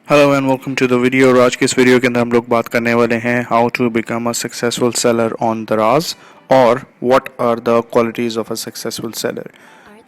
Hello and welcome to the video. और आज के इस वीडियो के अंदर हम लोग बात करने वाले हैं how to become a successful seller on Daraz और what are the qualities of a successful seller.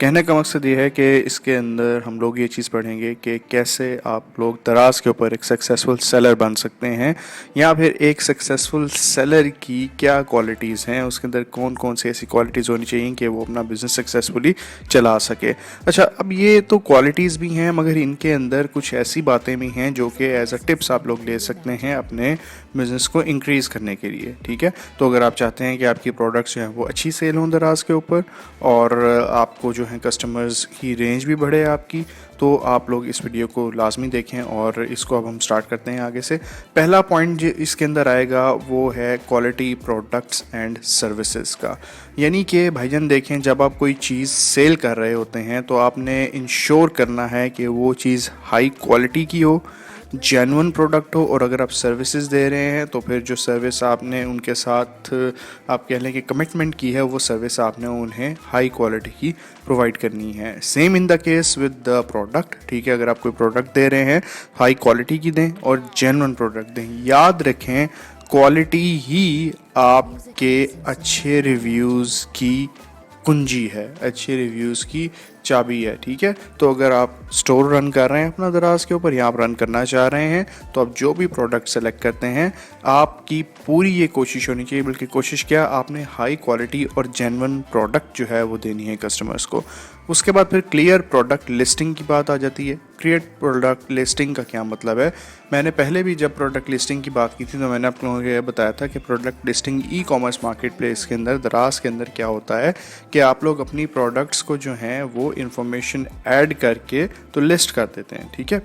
कहने का मकसद ये है कि इसके अंदर हम लोग ये चीज़ पढ़ेंगे कि कैसे आप लोग दराज के ऊपर एक सक्सेसफुल सेलर बन सकते हैं, या फिर एक सक्सेसफुल सेलर की क्या क्वालिटीज़ हैं, उसके अंदर कौन कौन सी ऐसी क्वालिटीज़ होनी चाहिए कि वो अपना बिज़नेस सक्सेसफुली चला सके। अच्छा, अब ये तो क्वालिटीज़ भी हैं, मगर इनके अंदर कुछ ऐसी बातें भी हैं जो कि एज अ टिप्स आप लोग ले सकते हैं अपने बिज़नेस को इंक्रीज़ करने के लिए। ठीक है, तो अगर आप चाहते हैं कि आपकी प्रोडक्ट्स जो हैं वो अच्छी सेल हों दराज के ऊपर और आपको जो है कस्टमर्स की रेंज भी बढ़े आपकी, तो आप लोग इस वीडियो को लाजमी देखें। और इसको अब हम स्टार्ट करते हैं आगे से। पहला पॉइंट जो इसके अंदर आएगा वो है क्वालिटी प्रोडक्ट्स एंड सर्विसेज का। यानी कि भाईजान देखें, जब आप कोई चीज़ सेल कर रहे होते हैं तो आपने इंश्योर करना है कि वो चीज़ हाई क्वालिटी की हो, जेन्युइन प्रोडक्ट हो, और अगर आप सर्विसेज दे रहे हैं तो फिर जो सर्विस आपने उनके साथ आप कह लें कि कमिटमेंट की है, वो सर्विस आपने उन्हें हाई क्वालिटी की प्रोवाइड करनी है। Same in the case with the product. ठीक है, अगर आप कोई प्रोडक्ट दे रहे हैं हाई क्वालिटी की दें और जेन्युइन प्रोडक्ट दें। याद रखें, क्वालिटी ही आपके अच्छे रिव्यूज़ की कुंजी है, अच्छे रिव्यूज़ की चाबी है। ठीक है, तो अगर आप स्टोर रन कर रहे हैं अपना दराज के ऊपर, या आप रन करना चाह रहे हैं, तो आप जो भी प्रोडक्ट सेलेक्ट करते हैं आपकी पूरी ये कोशिश होनी चाहिए, बल्कि कोशिश क्या, आपने हाई क्वालिटी और जेन्युइन प्रोडक्ट जो है वो देनी है कस्टमर्स को। उसके बाद फिर क्लियर प्रोडक्ट लिस्टिंग की बात आ जाती है। क्लियर प्रोडक्ट लिस्टिंग का क्या मतलब है? मैंने पहले भी जब प्रोडक्ट लिस्टिंग की बात की थी तो मैंने आप लोगों को यह बताया था कि product listing e commerce market place के अंदर दराज के अंदर क्या होता है कि आप लोग अपनी प्रोडक्ट्स को जो हैं वो इंफॉर्मेशन ऐड करके तो लिस्ट कर देते हैं। ठीक है,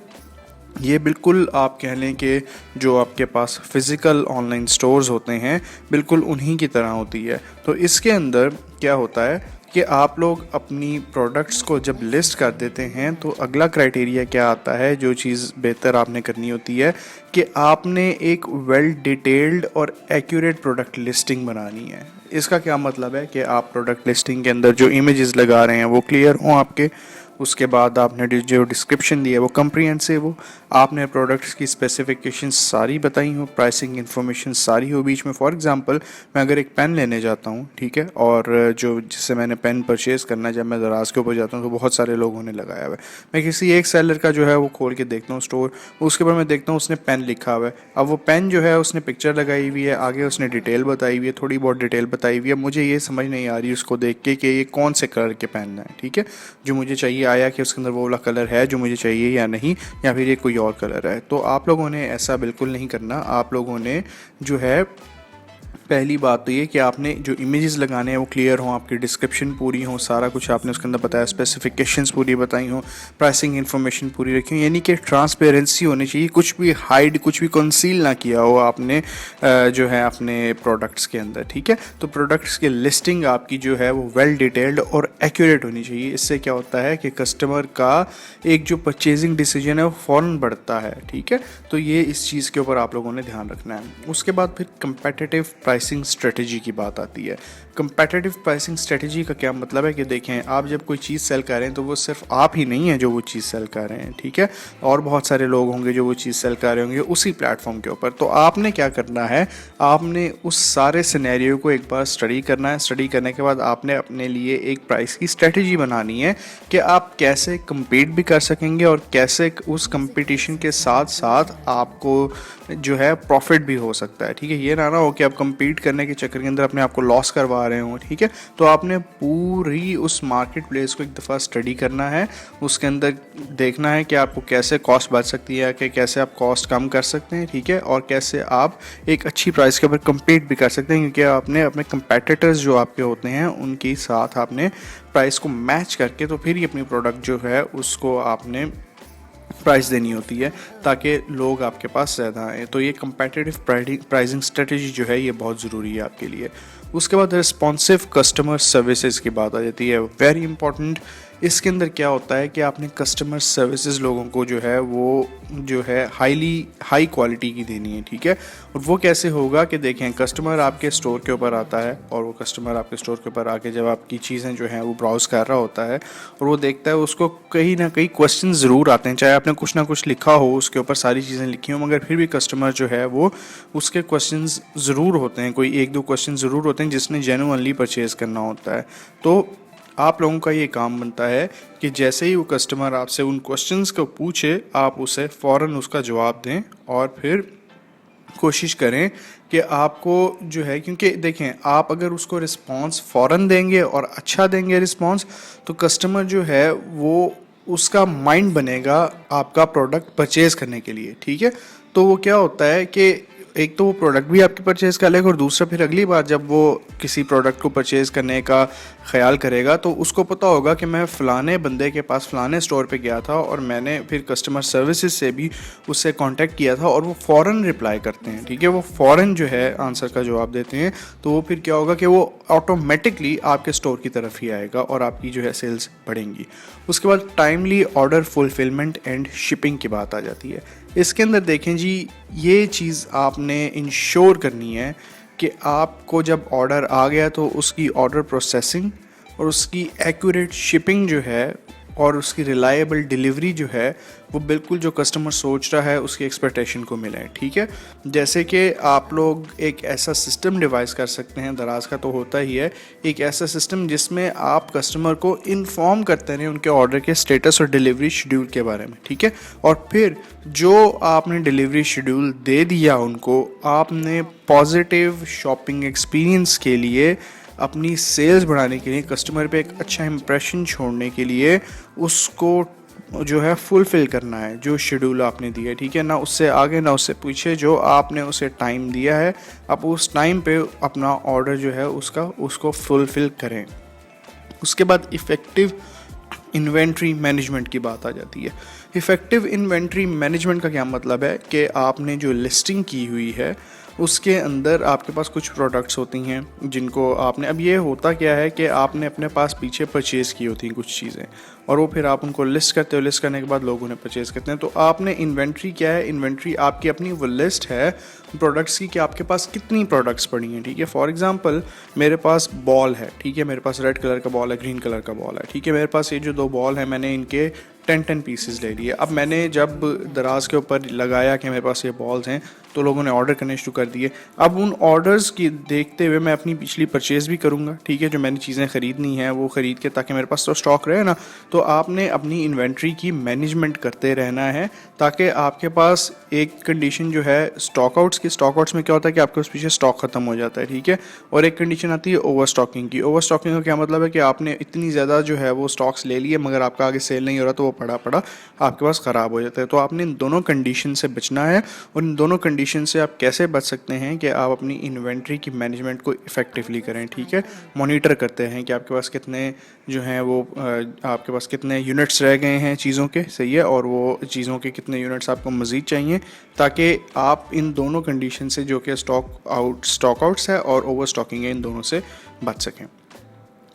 ये बिल्कुल आप कह लें कि जो आपके पास फिज़िकल ऑनलाइन स्टोर्स होते हैं बिल्कुल उन्हीं की तरह होती है। तो इसके अंदर क्या होता है कि आप लोग अपनी प्रोडक्ट्स को जब लिस्ट कर देते हैं तो अगला क्राइटेरिया क्या आता है, जो चीज़ बेहतर आपने करनी होती है कि आपने एक वेल डिटेल्ड और एक्यूरेट प्रोडक्ट लिस्टिंग बनानी है। इसका क्या मतलब है कि आप प्रोडक्ट लिस्टिंग के अंदर जो इमेजेस लगा रहे हैं वो क्लियर हों आपके। उसके बाद आपने जो डिस्क्रिप्शन दिया है वो कम्प्रिहेंसिव हो। आपने प्रोडक्ट्स की स्पेसिफिकेशंस सारी बताई हो, प्राइसिंग इन्फॉर्मेशन सारी हो बीच में। फॉर एग्जांपल, मैं अगर एक पेन लेने जाता हूँ, ठीक है, और जो जिससे मैंने पेन परचेज़ करना, जब मैं दराज के ऊपर जाता हूँ तो बहुत सारे लोगों ने लगाया हुआ है। मैं किसी एक सेलर का जो है वो खोल के देखता हूँ स्टोर, उसके बाद मैं देखता हूँ उसने पेन लिखा हुआ है। अब वो पेन जो है उसने पिक्चर लगाई हुई है, आगे उसने डिटेल बताई हुई है, थोड़ी बहुत डिटेल बताई हुई है। मुझे ये समझ नहीं आ रही उसको देख के कि ये कौन से कलर के पेन है। ठीक है, जो मुझे चाहिए आया कि उसके अंदर वो वाला कलर है जो मुझे चाहिए या नहीं, या फिर ये कोई और कलर है। तो आप लोगों ने ऐसा बिल्कुल नहीं करना। आप लोगों ने जो है, पहली बात तो ये कि आपने जो इमेजेस लगाने हैं वो क्लियर हों, आपकी डिस्क्रिप्शन पूरी हो, सारा कुछ आपने उसके अंदर बताया, स्पेसिफिकेशंस पूरी बताई हों, प्राइसिंग इन्फॉर्मेशन पूरी रखी हो, यानी कि ट्रांसपेरेंसी होनी चाहिए, कुछ भी हाइड, कुछ भी कंसील ना किया हो आपने जो है अपने प्रोडक्ट्स के अंदर। ठीक है, तो प्रोडक्ट्स की लिस्टिंग आपकी जो है वो वेल डिटेल्ड और एक्यूरेट होनी चाहिए। इससे क्या होता है कि कस्टमर का एक जो परचेजिंग डिसीजन है वो फ़ौरन बढ़ता है। ठीक है, तो ये इस चीज़ के ऊपर आप लोगों ने ध्यान रखना है। उसके बाद फिर कंपेटिटिव प्राइसिंग स्ट्रेटजी की बात आती है। कंपेटिटिव प्राइसिंग स्ट्रेटजी का क्या मतलब है कि देखें, आप जब कोई चीज़ सेल कर रहे हैं तो वो सिर्फ आप ही नहीं है जो वो चीज़ सेल कर रहे हैं। ठीक है, और बहुत सारे लोग होंगे जो वो चीज़ सेल कर रहे होंगे उसी प्लेटफॉर्म के ऊपर। तो आपने क्या करना है, आपने उस सारे सिनेरियो को एक बार स्टडी करना है। स्टडी करने के बाद आपने अपने लिए एक प्राइस की स्ट्रेटजी बनानी है कि आप कैसे कम्पीट भी कर सकेंगे और कैसे उस कंपटीशन के साथ साथ आपको जो है प्रॉफिट भी हो सकता है। ठीक है, ये ना हो कि आप कम्पीट करने के चक्कर के अंदर अपने आप को लॉस करवा रहे हो। ठीक है, तो आपने पूरी उस मार्केट प्लेस को एक दफ़ा स्टडी करना है, उसके अंदर देखना है कि आपको कैसे कॉस्ट बच सकती है, कि कैसे आप कॉस्ट कम कर सकते हैं। ठीक है, और कैसे आप एक अच्छी प्राइस के ऊपर कम्पीट भी कर सकते हैं, क्योंकि आपने अपने कंपेटिटर्स जो आपके होते हैं उनके साथ आपने प्राइस को मैच करके तो फिर ही अपनी प्रोडक्ट जो है उसको आपने प्राइस देनी होती है ताकि लोग आपके पास ज़्यादा आएँ। तो ये कंपेटिटिव प्राइसिंग स्ट्रेटजी जो है ये बहुत ज़रूरी है आपके लिए। उसके बाद रिस्पॉन्सिव कस्टमर सर्विसेज की बात आ जाती है, वेरी इंपॉर्टेंट। इसके अंदर क्या होता है कि आपने कस्टमर सर्विसेज लोगों को जो है वो जो है हाई क्वालिटी की देनी है, ठीक है। और वो कैसे होगा कि देखें, कस्टमर आपके स्टोर के ऊपर आता है और वो कस्टमर आपके स्टोर के ऊपर आके जब आपकी चीज़ें जो हैं वो ब्राउज़ कर रहा होता है और वो देखता है, उसको कहीं ना कहीं क्वेश्चन ज़रूर आते हैं, चाहे आपने कुछ ना कुछ लिखा हो, उसके ऊपर सारी चीज़ें लिखी हो, मगर फिर भी कस्टमर जो है वो उसके क्वेश्चन ज़रूर होते हैं, कोई एक दो क्वेश्चन ज़रूर होते हैं जिसने जेन्युइनली परचेज़ करना होता है। तो आप लोगों का ये काम बनता है कि जैसे ही वो कस्टमर आपसे उन क्वेश्चंस को पूछे, आप उसे फ़ौरन उसका जवाब दें और फिर कोशिश करें कि आपको जो है, क्योंकि देखें, आप अगर उसको रिस्पांस फ़ौरन देंगे और अच्छा देंगे रिस्पांस, तो कस्टमर जो है वो उसका माइंड बनेगा आपका प्रोडक्ट परचेज़ करने के लिए, ठीक है। तो वो क्या होता है कि एक तो वो प्रोडक्ट भी आपकी परचेज़ कर लेगा और दूसरा फिर अगली बार जब वो किसी प्रोडक्ट को परचेज़ करने का ख्याल करेगा तो उसको पता होगा कि मैं फ़लाने बंदे के पास फ़लाने स्टोर पे गया था और मैंने फिर कस्टमर सर्विसेज से भी उससे कांटेक्ट किया था और वो फ़ौरन रिप्लाई करते हैं, ठीक है, वो फ़ौरन जो है आंसर का जवाब देते हैं। तो वो फिर क्या होगा कि वो ऑटोमेटिकली आपके स्टोर की तरफ ही आएगा और आपकी जो है सेल्स बढ़ेंगी। उसके बाद timely order fulfilment and shipping की बात आ जाती है। इसके अंदर देखें जी, ये चीज़ आपने इंश्योर करनी है कि आपको जब ऑर्डर आ गया तो उसकी ऑर्डर प्रोसेसिंग और उसकी एक्यूरेट शिपिंग जो है और उसकी रिलायबल डिलीवरी जो है वो बिल्कुल जो कस्टमर सोच रहा है उसकी एक्सपेक्टेशन को मिले, ठीक है। जैसे कि आप लोग एक ऐसा सिस्टम डिवाइस कर सकते हैं, दराज का तो होता ही है, एक ऐसा सिस्टम जिसमें आप कस्टमर को इन्फॉर्म करते रहें उनके ऑर्डर के स्टेटस और डिलीवरी शेड्यूल के बारे में, ठीक है। और फिर जो आपने डिलीवरी शेड्यूल दे दिया उनको, आपने पॉजिटिव शॉपिंग एक्सपीरियंस के लिए, अपनी सेल्स बढ़ाने के लिए, कस्टमर पे एक अच्छा इंप्रेशन छोड़ने के लिए उसको जो है फुलफ़िल करना है जो शेड्यूल आपने दिया है, ठीक है। ना उससे आगे ना उससे पीछे, जो आपने उसे टाइम दिया है आप उस टाइम पे अपना ऑर्डर जो है उसको फुलफ़िल करें। उसके बाद इफ़ेक्टिव इन्वेंट्री मैनेजमेंट की बात आ जाती है। इफ़ेक्टिव इन्वेंट्री मैनेजमेंट का क्या मतलब है कि आपने जो लिस्टिंग की हुई है उसके अंदर आपके पास कुछ प्रोडक्ट्स होती हैं जिनको आपने, अब ये होता क्या है कि आपने अपने पास पीछे परचेज़ की होती हैं कुछ चीज़ें और वो फिर आप उनको लिस्ट करते हो, लिस्ट करने के बाद लोग उन्हें परचेज़ करते हैं। तो आपने इन्वेंट्री क्या है, इन्वेंट्री आपकी अपनी वो लिस्ट है प्रोडक्ट्स की कि आपके पास कितनी प्रोडक्ट्स पड़ी हैं, ठीक है। फॉर एग्जांपल मेरे पास बॉल है, ठीक है, मेरे पास रेड कलर का बॉल है, ग्रीन कलर का बॉल है, ठीक है। मेरे पास ये जो दो बॉल है मैंने इनके 10 पीसेस ले लिए। अब मैंने जब दराज के ऊपर लगाया कि मेरे पास ये बॉल्स हैं तो लोगों ने ऑर्डर करने शुरू कर दिए। अब उन ऑर्डर्स की देखते हुए मैं अपनी पिछली परचेज़ भी करूँगा, ठीक है, जो मैंने चीज़ें ख़रीदनी हैं वो ख़रीद के, ताकि मेरे पास तो स्टॉक रहे ना। तो आपने अपनी इन्वेंट्री की मैनेजमेंट करते रहना है ताकि आपके पास एक कंडीशन जो है स्टॉक आउट्स में क्या होता है कि आपके पास पीछे स्टॉक ख़त्म हो जाता है, ठीक है। और एक कंडीशन आती है ओवर स्टॉकिंग की। ओवर स्टॉकिंग का क्या मतलब है कि आपने इतनी ज़्यादा जो है वो स्टॉक्स ले लिए मगर आपका आगे सेल नहीं हो रहा, तो वो पड़ा पड़ा आपके पास ख़राब हो जाता है। तो आपने इन दोनों कंडीशन से बचना है। और इन दोनों कंडीशन से आप कैसे बच सकते हैं कि आप अपनी इन्वेंट्री की मैनेजमेंट को इफ़ेक्टिवली करें, ठीक है। मॉनिटर करते हैं कि आपके पास कितने जो हैं वो आपके पास कितने यूनिट्स रह गए हैं चीज़ों के, सही है, और वो चीज़ों के कितने यूनिट्स आपको मज़ीद चाहिए, ताकि आप इन दोनों कंडीशन से, जो कि स्टॉक आउट्स है और ओवर स्टॉकिंग है, इन दोनों से बच सकें।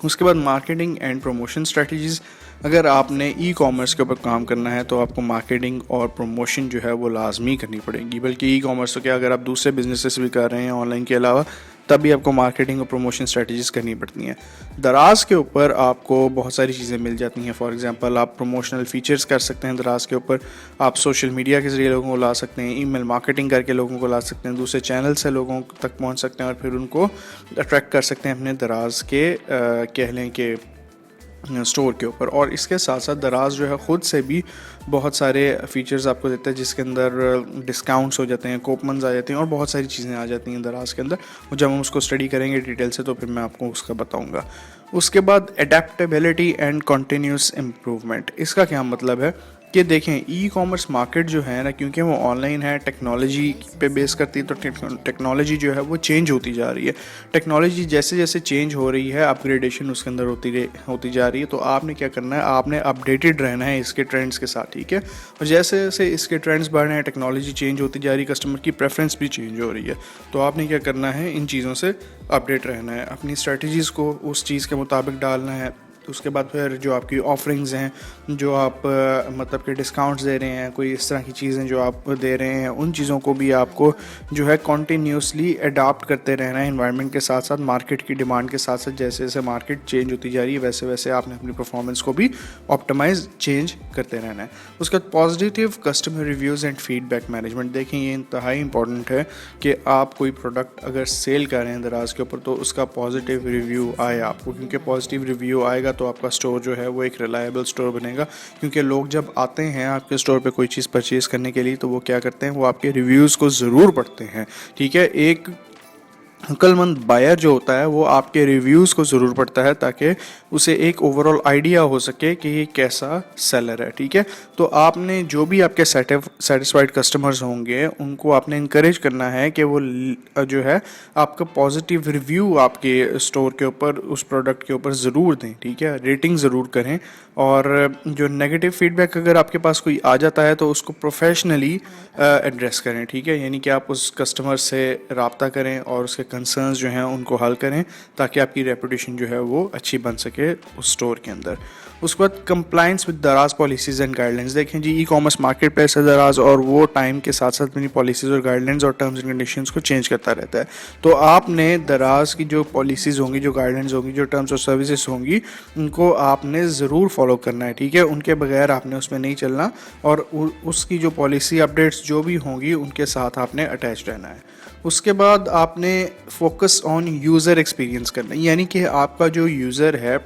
उसके बाद मार्केटिंग एंड प्रमोशन स्ट्रेटजीज़। अगर आपने ई कॉमर्स के ऊपर काम करना है तो आपको मार्केटिंग और प्रमोशन जो है वो लाजमी करनी पड़ेगी। बल्कि ई कॉमर्स तो क्या, अगर आप दूसरे बिजनेसेस भी कर रहे हैं ऑनलाइन के अलावा, तब भी आपको मार्केटिंग और प्रमोशन स्ट्रेटजीज़ करनी पड़ती हैं। दराज के ऊपर आपको बहुत सारी चीज़ें मिल जाती हैं। फॉर एग्जांपल आप प्रमोशनल फीचर्स कर सकते हैं दराज के ऊपर, आप सोशल मीडिया के ज़रिए लोगों को ला सकते हैं, ईमेल मार्केटिंग करके लोगों को ला सकते हैं, दूसरे चैनल से लोगों तक पहुंच सकते हैं और फिर उनको अट्रैक्ट कर सकते हैं अपने दराज के कह लें कि स्टोर के ऊपर। और इसके साथ साथ दराज जो है ख़ुद से भी बहुत सारे फीचर्स आपको देता है जिसके अंदर डिस्काउंट्स हो जाते हैं, कूपन्स आ जाते हैं और बहुत सारी चीज़ें आ जाती हैं दराज के अंदर। और जब हम उसको स्टडी करेंगे डिटेल से तो फिर मैं आपको उसका बताऊंगा। उसके बाद एडेप्टेबिलिटी एंड कंटिन्यूस इम्प्रूवमेंट। इसका क्या मतलब है, कि देखें ई कॉमर्स मार्केट जो है ना, क्योंकि वो ऑनलाइन है, टेक्नोलॉजी पे बेस करती है, तो टेक्नोलॉजी जो है वो चेंज होती जा रही है। टेक्नोलॉजी जैसे जैसे चेंज हो रही है, अपग्रेडेशन उसके अंदर होती जा रही है। तो आपने क्या करना है, आपने अपडेटेड रहना है इसके ट्रेंड्स के साथ, ठीक है। और जैसे जैसे इसके ट्रेंड्स बढ़ रहे हैं, टेक्नोलॉजी चेंज होती जा रही है, कस्टमर की प्रेफरेंस भी चेंज हो रही है, तो आपने क्या करना है, इन चीज़ों से अपडेट रहना है, अपनी स्ट्रेटजीज़ को उस चीज़ के मुताबिक डालना है। उसके बाद फिर जो आपकी ऑफरिंग्स हैं, जो आप मतलब कि डिस्काउंट्स दे रहे हैं, कोई इस तरह की चीज़ें जो आप दे रहे हैं, उन चीज़ों को भी आपको जो है कॉन्टीन्यूसली अडाप्ट करते रहना है इन्वायरमेंट के साथ साथ, मार्केट की डिमांड के साथ साथ। जैसे जैसे मार्केट चेंज होती जा रही है, वैसे वैसे आपने अपनी परफॉर्मेंस को भी ऑप्टिमाइज चेंज करते रहना है। उसके बाद positive customer reviews and feedback management. देखें, ये इंतहाई इंपॉर्टेंट है कि आप कोई प्रोडक्ट अगर सेल कर रहे हैं दराज के ऊपर, तो उसका पॉजिटिव रिव्यू आए आपको, क्योंकि पॉजिटिव रिव्यू आएगा तो आपका स्टोर जो है वो एक रिलायबल स्टोर बनेगा। क्योंकि लोग जब आते हैं आपके स्टोर पे कोई चीज़ परचेज़ करने के लिए, तो वो क्या करते हैं, वो आपके रिव्यूज़ को ज़रूर पढ़ते हैं, ठीक है। एक अक्लमंद बायर जो होता है वो आपके रिव्यूज़ को ज़रूर पढ़ता है, ताकि उसे एक ओवरऑल आइडिया हो सके कि ये कैसा सेलर है, ठीक है। तो आपने जो भी आपके सेटिस्फाइड कस्टमर्स होंगे, उनको आपने इनकरेज करना है कि वो जो है आपका पॉजिटिव रिव्यू आपके स्टोर के ऊपर, उस प्रोडक्ट के ऊपर ज़रूर दें, ठीक है, रेटिंग ज़रूर करें। और जो नेगेटिव फीडबैक अगर आपके पास कोई आ जाता है, तो उसको प्रोफेशनली एड्रेस करें, ठीक है। यानी कि आप उस कस्टमर से रब्ता करें और उसके कंसर्न्स जो हैं उनको हल करें, ताकि आपकी रेपुटेशन जो है वो अच्छी बन सके उस स्टोर के अंदर। उसके बाद कंप्लाइंस विद दराज पॉलिसीज़ एंड गाइडलाइंस। देखें जी, ई कॉमर्स मार्केट प्लेस है दराज, और वो टाइम के साथ साथ अपनी पॉलिसीज़ और गाइडलाइंस और टर्म्स एंड कंडीशंस को चेंज करता रहता है। तो आपने दराज की जो पॉलिसीज़ होंगी, जो गाइडलाइंस होंगी, जो टर्म्स और सर्विसेज होंगी, उनको आपने ज़रूर फॉलो करना है, ठीक है। उनके बगैर आपने उसमें नहीं चलना, और उसकी जो पॉलिसी अपडेट्स जो भी होंगी उनके साथ आपने अटैच रहना है। उसके बाद आपने फोकस ऑन यूज़र एक्सपीरियंस करना है, यानी कि आपका जो यूज़र है,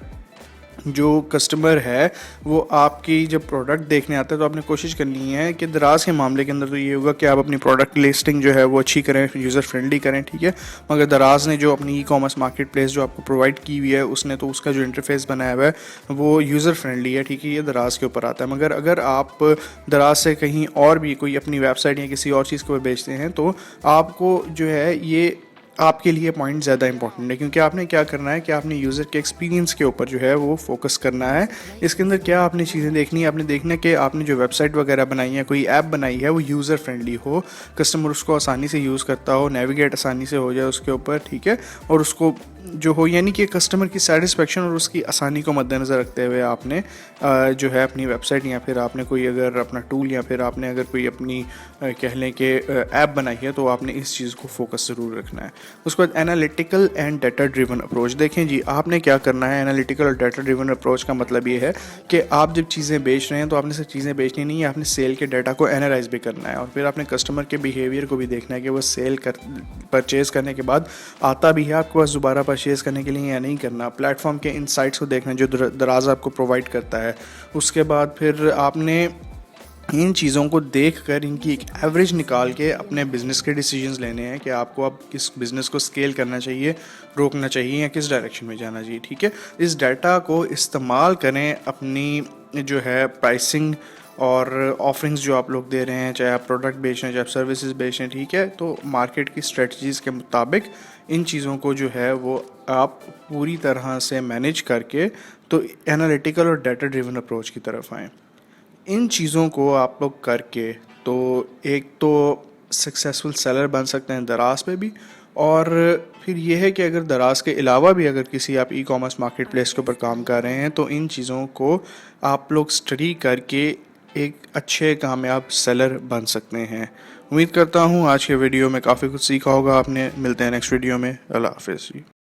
जो कस्टमर है, वो आपकी जब प्रोडक्ट देखने आता है, तो आपने कोशिश करनी है कि दराज के मामले के अंदर तो ये होगा कि आप अपनी प्रोडक्ट लिस्टिंग जो है वो अच्छी करें, यूज़र फ्रेंडली करें, ठीक है। मगर दराज ने जो अपनी ई कॉमर्स मार्केट प्लेस जो आपको प्रोवाइड की हुई है, उसने तो उसका जो इंटरफेस बनाया हुआ है वो यूज़र फ्रेंडली है, ठीक है, ये दराज के ऊपर आता है। मगर अगर आप दराज से कहीं और भी कोई अपनी वेबसाइट या किसी और चीज़ को बेचते हैं, तो आपको जो है ये आपके लिए पॉइंट ज़्यादा इंपॉर्टेंट है, क्योंकि आपने क्या करना है कि आपने यूज़र के एक्सपीरियंस के ऊपर जो है वो फोकस करना है। इसके अंदर क्या आपने चीज़ें देखनी है, आपने देखना है कि आपने जो वेबसाइट वगैरह बनाई है, कोई ऐप बनाई है, वो यूज़र फ्रेंडली हो, कस्टमर उसको आसानी से यूज़ करता हो, नेविगेट आसानी से हो जाए उसके ऊपर, ठीक है। और उसको जो हो, यानी कि कस्टमर की सेटिस्फेक्शन और उसकी आसानी को मद्देनज़र रखते हुए आपने जो है अपनी वेबसाइट, या फिर आपने कोई अगर अपना टूल, या फिर आपने अगर कोई अपनी कह लें कि ऐप बनाई है, तो आपने इस चीज़ को फोकस ज़रूर रखना है। उसके बाद analytical and data driven approach. देखें जी, आपने क्या करना है, एनालिटिकल और डाटा ड्रिवन अप्रोच का मतलब ये है कि आप जब चीज़ें बेच रहे हैं, तो आपने सिर्फ चीज़ें बेचनी नहीं है, आपने सेल के डाटा को एनालाइज भी करना है, और फिर आपने कस्टमर के बिहेवियर को भी देखना है कि वो परचेज़ करने के बाद आता भी है आपके पास दोबारा परचेज़ करने के लिए या नहीं करना। प्लेटफॉर्म के इनसाइट्स को देखना जो दराज आपको प्रोवाइड करता है। उसके बाद फिर आपने इन चीज़ों को देखकर इनकी एक एवरेज निकाल के अपने बिज़नेस के डिसीजंस लेने हैं कि आपको अब किस बिज़नेस को स्केल करना चाहिए, रोकना चाहिए, या किस डायरेक्शन में जाना चाहिए, ठीक है। इस डाटा को इस्तेमाल करें अपनी जो है प्राइसिंग और ऑफरिंग्स जो आप लोग दे रहे हैं, चाहे आप प्रोडक्ट बेच रहे हैं, चाहे आप सर्विसेज बेच रहे हैं, ठीक है। तो मार्केट की स्ट्रेटजीज़ के मुताबिक इन चीज़ों को जो है वो आप पूरी तरह से मैनेज करके तो एनालिटिकल और डाटा ड्रिवन अप्रोच की तरफ आएँ। इन चीज़ों को आप लोग करके तो एक तो सक्सेसफुल सेलर बन सकते हैं दराज पे भी, और फिर ये है कि अगर दराज के अलावा भी अगर किसी आप ई कॉमर्स मार्केट प्लेस के ऊपर काम कर रहे हैं, तो इन चीज़ों को आप लोग स्टडी करके एक अच्छे कामयाब सेलर बन सकते हैं। उम्मीद करता हूँ आज के वीडियो में काफ़ी कुछ सीखा होगा आपने। मिलते हैं नेक्स्ट वीडियो में। अल्लाह हाफ़िज़।